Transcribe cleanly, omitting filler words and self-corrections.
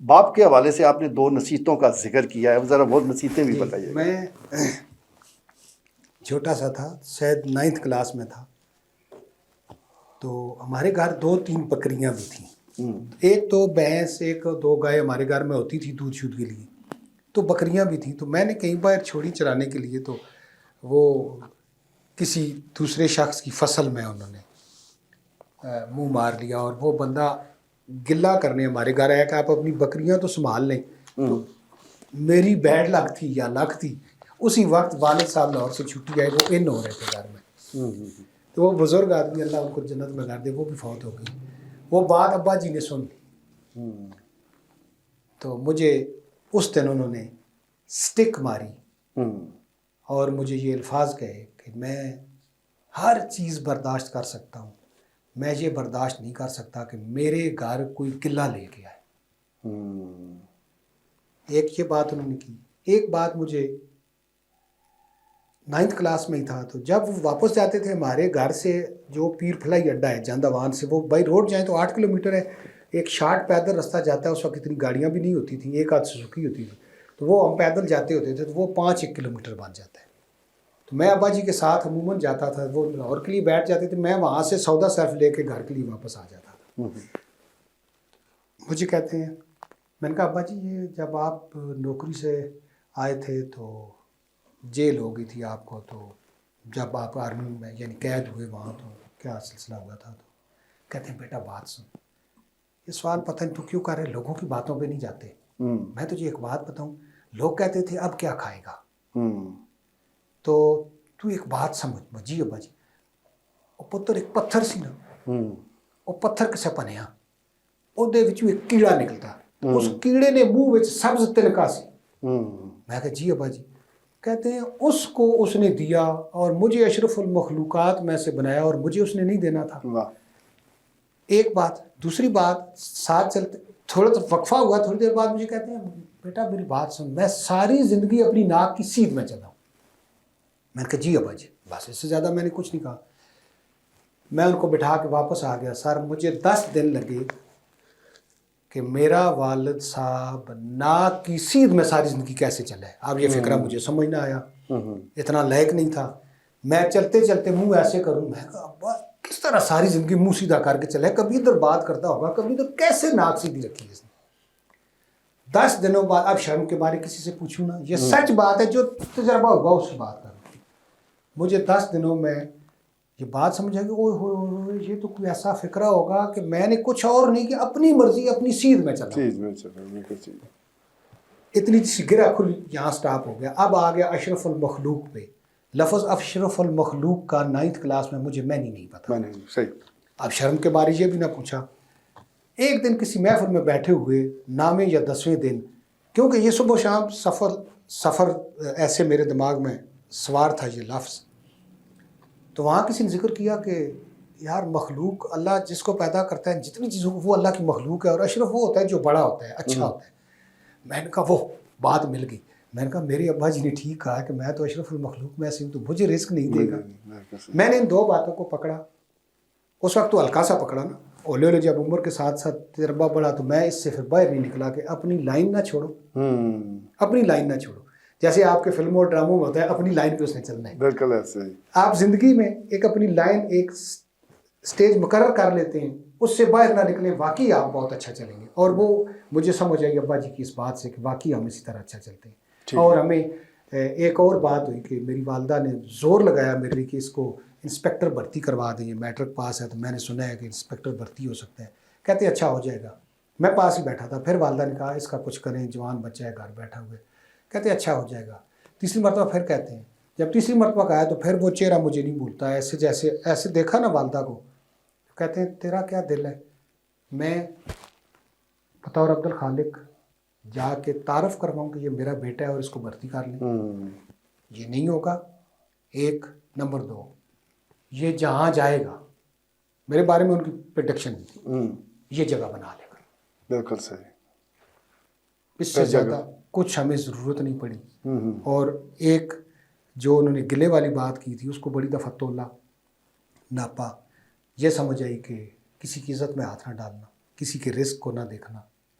باپ کے حوالے سے آپ نے 2 نصیحتوں کا ذکر کیا ہے، ذرا وہ نصیحتیں بھی بتائیے. میں چھوٹا سا تھا، شاید 9th کلاس میں تھا، تو ہمارے گھر 2-3 بکریاں بھی تھیں. ایک تو بھینس، 1-2 گائے ہمارے گھر میں ہوتی تھی دودھ شودھ کے لیے، تو بکریاں بھی تھیں. تو میں نے کئی بار چھوڑی چرانے کے لیے، تو وہ کسی دوسرے شخص کی فصل میں انہوں نے منہ مار لیا، اور وہ بندہ گلہ کرنے ہمارے گھر آیا کہ آپ اپنی بکریاں تو سنبھال لیں. تو میری بیڈ لک تھی یا لک تھی، اسی وقت والد صاحب لاہور سے چھٹی آئے، وہ ان ہو رہے تھے گھر میں. تو وہ بزرگ آدمی، اللہ ان کو جنت میں کر دے، وہ بھی فوت ہو گئی. وہ بات ابا جی نے سن لی، تو مجھے اس دن انہوں نے سٹک ماری اور مجھے یہ الفاظ کہے کہ میں ہر چیز برداشت کر سکتا ہوں، میں یہ برداشت نہیں کر سکتا کہ میرے گھر کوئی قلعہ لے کے آئے. ایک یہ بات انہوں نے کی. ایک بات مجھے 9th کلاس میں ہی تھا، تو جب وہ واپس جاتے تھے ہمارے گھر سے، جو پیر پھلائی اڈا ہے جاندوان سے، وہ بائی روڈ جائیں تو 8 کلومیٹر ہے، ایک شارٹ پیدل رستہ جاتا ہے. اس وقت اتنی گاڑیاں بھی نہیں ہوتی تھیں، ایک آدھ سوزوکی ہوتی تھی، تو وہ ہم پیدل جاتے ہوتے تھے، تو وہ 5 کلومیٹر بن جاتا ہے. تو میں ابا جی کے ساتھ عموماً جاتا تھا، وہ لاہور کے لیے بیٹھ جاتے تھے، میں وہاں سے سودا صرف لے کے گھر کے لیے واپس آ جاتا تھا. مجھے کہتے ہیں، میں نے کہا ابا جی یہ جب آپ نوکری سے آئے تھے تو جیل ہو گئی تھی آپ کو، تو جب آپ آرمی میں یعنی قید ہوئے وہاں تو کیا سلسلہ ہوا تھا؟ تو کہتے ہیں بیٹا بات سن، یہ سوال پتہ نہیں تو کیوں کر رہے، لوگوں کی باتوں پہ نہیں جاتے. میں تجھے ایک بات بتاؤں، لوگ کہتے تھے اب کیا کھائے گا، تو ایک بات سمجھ. جی ابا جی. وہ پتر ایک پتھر سی نا، وہ پتھر کسے پنیا، ਉਹਦੇ ਵਿੱਚੋਂ ایک کیڑا نکلتا، اس کیڑے نے منہ وچ سبز تنکا سی. میں کہا جی ابا جی. کہتے ہیں اس کو اس نے دیا اور مجھے اشرف المخلوقات میں سے بنایا، اور مجھے اس نے نہیں دینا تھا. ایک بات. دوسری بات، ساتھ چلتے تھوڑا تو وقفہ ہوا، تھوڑی دیر بعد مجھے کہتے ہیں بیٹا میری بات سن، میں ساری زندگی اپنی ناک کی سیدھ میں چلا ہوں. میں نے کہا جی ابا جی. بس اس سے زیادہ میں نے کچھ نہیں کہا. میں ان کو بٹھا کے واپس آ گیا. سر مجھے 10 دن لگے کہ میرا والد صاحب ناک کی سیدھ میں ساری زندگی کیسے چلا ہے. اب یہ فکرہ مجھے سمجھ نہ آیا، اتنا لائق نہیں تھا. میں چلتے چلتے منہ ایسے کروں، میں کہا ابا کس طرح ساری زندگی منہ سیدھا کر کے چلے، کبھی ادھر بات کرتا ہوگا، کبھی ادھر، کیسے ناک سیدھی رکھی ہے اس نے. 10 دنوں بعد، اب شرم کے بارے کسی سے پوچھوں نا، یہ سچ بات ہے، جو تجربہ ہوگا اس سے بات کروں. مجھے 10 دنوں میں یہ بات سمجھ آئی کہ اوہ ہوئے یہ تو کوئی ایسا فکرہ ہوگا کہ میں نے کچھ اور نہیں کہ اپنی مرضی اپنی سیدھ میں چلا. اتنی سی گرہ کھل یہاں سٹاپ ہو گیا. اب آ گیا اشرف المخلوق پہ. لفظ اشرف المخلوق کا 9th کلاس میں مجھے میں نہیں پتا. اب شرم کے بارے یہ بھی نہ پوچھا. ایک دن کسی محفل میں بیٹھے ہوئے، 9ویں یا 10ویں دن، کیونکہ یہ صبح و شام سفر ایسے میرے دماغ میں سوار تھا یہ لفظ. تو وہاں کسی نے ذکر کیا کہ یار مخلوق، اللہ جس کو پیدا کرتا ہے جتنی چیزوں کو، وہ اللہ کی مخلوق ہے، اور اشرف وہ ہوتا ہے جو بڑا ہوتا ہے، اچھا ہوتا ہے. میں نے کہا وہ بات مل گئی. میں نے کہا میرے ابا جی نے ٹھیک کہا کہ میں تو اشرف المخلوق میں سے ہوں، تو مجھے رزق نہیں دے گا. میں نے ان 2 باتوں کو پکڑا. اس وقت تو ہلکا سا پکڑا نا، اولے اولے جب عمر کے ساتھ ساتھ تجربہ بڑھا تو میں اس سے پھر باہر نہیں نکلا کہ اپنی لائن نہ چھوڑو، اپنی لائن نہ چھوڑو. جیسے آپ کے فلموں اور ڈراموں میں ہوتا ہے اپنی لائن پہ اس نے چلنا ہے. بالکل ایسے ہی آپ زندگی میں ایک اپنی لائن، ایک سٹیج مقرر کر لیتے ہیں، اس سے باہر نہ نکلیں، واقعی آپ بہت اچھا چلیں گے. اور وہ مجھے سمجھ آئی ابا جی کی اس بات سے کہ واقعی ہم اسی طرح اچھا چلتے ہیں. اور ہمیں ایک اور بات ہوئی کہ میری والدہ نے زور لگایا میرے لیے کہ اس کو انسپیکٹر بھرتی کروا دیں، میٹرک پاس ہے تو میں نے سنا ہے کہ انسپیکٹر بھرتی ہو سکتا ہے. کہتے اچھا ہو جائے گا. میں پاس ہی بیٹھا تھا. پھر والدہ نے کہا اس کا کچھ کریں، جوان بچہ ہے گھر بیٹھا ہوئے. کہتے اچھا ہو جائے گا. تیسری مرتبہ پھر کہتے ہیں، جب تیسری مرتبہ کہا تو پھر وہ چہرہ مجھے نہیں بھولتا، ایسے جیسے ایسے دیکھا نا والدہ کو. کہتے ہیں تیرا کیا دل ہے؟ میں بطور عبد الخالق جا کے تعارف کرواؤں کہ یہ میرا بیٹا ہے اور اس کو بھرتی کر لیں؟ یہ نہیں ہوگا. 1 نمبر 2، یہ جہاں جائے گا، میرے بارے میں ان کی پریڈکشن تھی، یہ جگہ بنا لے گا. بالکل صحیح. اس سے زیادہ کچھ ہمیں ضرورت نہیں پڑی. اور ایک جو انہوں نے گلے والی بات کی تھی، اس کو بڑی دفعہ تولا ناپا. یہ سمجھ آئی کہ کسی کی عزت میں ہاتھ نہ ڈالنا، کسی کے رزق کو نہ دیکھنا،